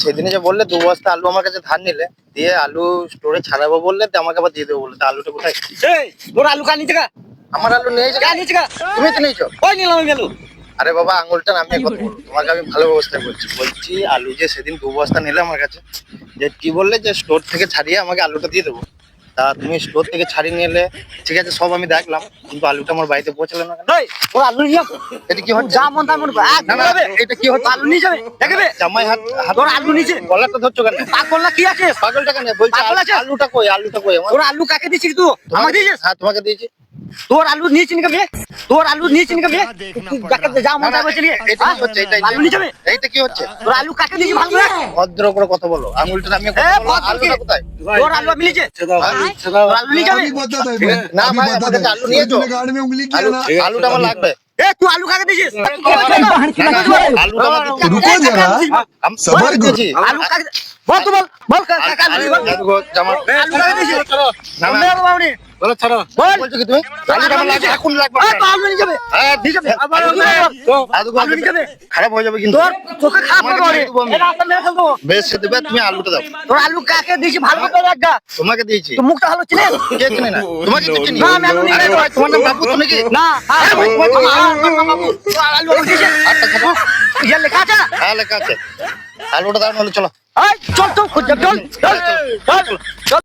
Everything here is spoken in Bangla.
সেদিনে যে বললে 2 বস্তা আলু আমার কাছে ধার নিলে, দিয়ে আলু স্টোরে ছাড়াবো বললে, আমাকে আবার দিয়ে দেবো বললে, আলুটা কোথায়? তোর আলু কার নিচে? আমার আলু নিয়েছে, তুমি তো নিয়েছো। ওই নিলাম আমি আলু। আরে বাবা, আঙুলটা নামিয়ে কথা বলো, তোমাকে আমি ভালো ব্যবস্থায় বলছি আলু যে সেদিন 2 বস্তা নিলে আমার কাছে, যে কি বললে যে স্টোর থেকে ছাড়িয়ে আমাকে আলুটা দিয়ে দেবো। তা তুমি স্টোর থেকে ছাড়িয়ে নিলে, ঠিক আছে, সব আমি দেখলাম, কিন্তু আলুটা আমার বাড়িতে পৌঁছালো না কেন? তোর আলু নিয়ে এটা কি হচ্ছে? যা মন তা মন না না, এটা কি হচ্ছে? আলু নিয়ে যাবে দেখবে জামাই হাত তোর আলু নিচে গলাটা ধরছো কেন? পাগল না কি আছে? পাগলটা কেন বলছি? পাগল আছে? আলুটা কই, আলুটা কই আমার? তোর আলু কাকে দিছিস তুই? আমাকে দিয়েছিস? হ্যাঁ, তোমাকে দিয়েছি। তোর আলু নিয়েছিস না বে? তোর আলু নিয়েছিস না বে? যা মন তা বলছিলি। এটা কি হচ্ছে? আলু নিয়ে যাবে? এইটা কি হচ্ছে? তোর আলু কাকে দিছিস ভালো করে? ভদ্র করে কথা বলো, আঙুলটা নামিয়ে কথা বলো। আলুটা কোথায়? তোর আলু আমি নিয়েছি। তোর আলু নিয়ে যাবে? না ভাই, আমার কাছে আলু নিয়েছো। আলুটা আমার লাগবে। এ তুই আলু কাকে দিছিস? আলুটা আমাকে रुको जरा सबर करो। দিয়েছি। আলু কাকে বল তো বল কাকে আলু দিছিস? দেখো, জামা আলু কাকে দিছিস? না, না। বল বাবুনি বলো ছাড়ো। বল। বলছো কি তুমি? আলুটা আমার লাগবে, এখন লাগবে। এই তো আলু নিয়ে যাবে। হ্যাঁ, নিয়ে যাবে। আবার আলু নিয়ে যাবে। খারাপ হয়ে যাবে কিন্তু। তোর তোকে খারাপ তোমাকে করে দিয়ে দেবো আমি। এটা আপনি মেরে ফেলবো। বেশ দেবে, তুমি আলুটা দাও। তোর আলু কাকে দিছিস ভালো করে রাখগা। তোমাকে দিয়েছি। তুই মুখটা ভালো চিনিস? কে চিনে না? তোমাকে কি চিনি? না, আমি আলু নিয়ে আরে যাবো। ভাই, তোমার নাম বাবু তো নাকি? না আরে ভাই, তোমার বাবু তোর আলু আমাকে দিছিস? আচ্ছা, ছাড়ো। ইয়া লেখা আছে না? হ্যাঁ, লেখা আছে। আলুটা দাও, নাহলে চলো। এই চল চল চল চল চল চল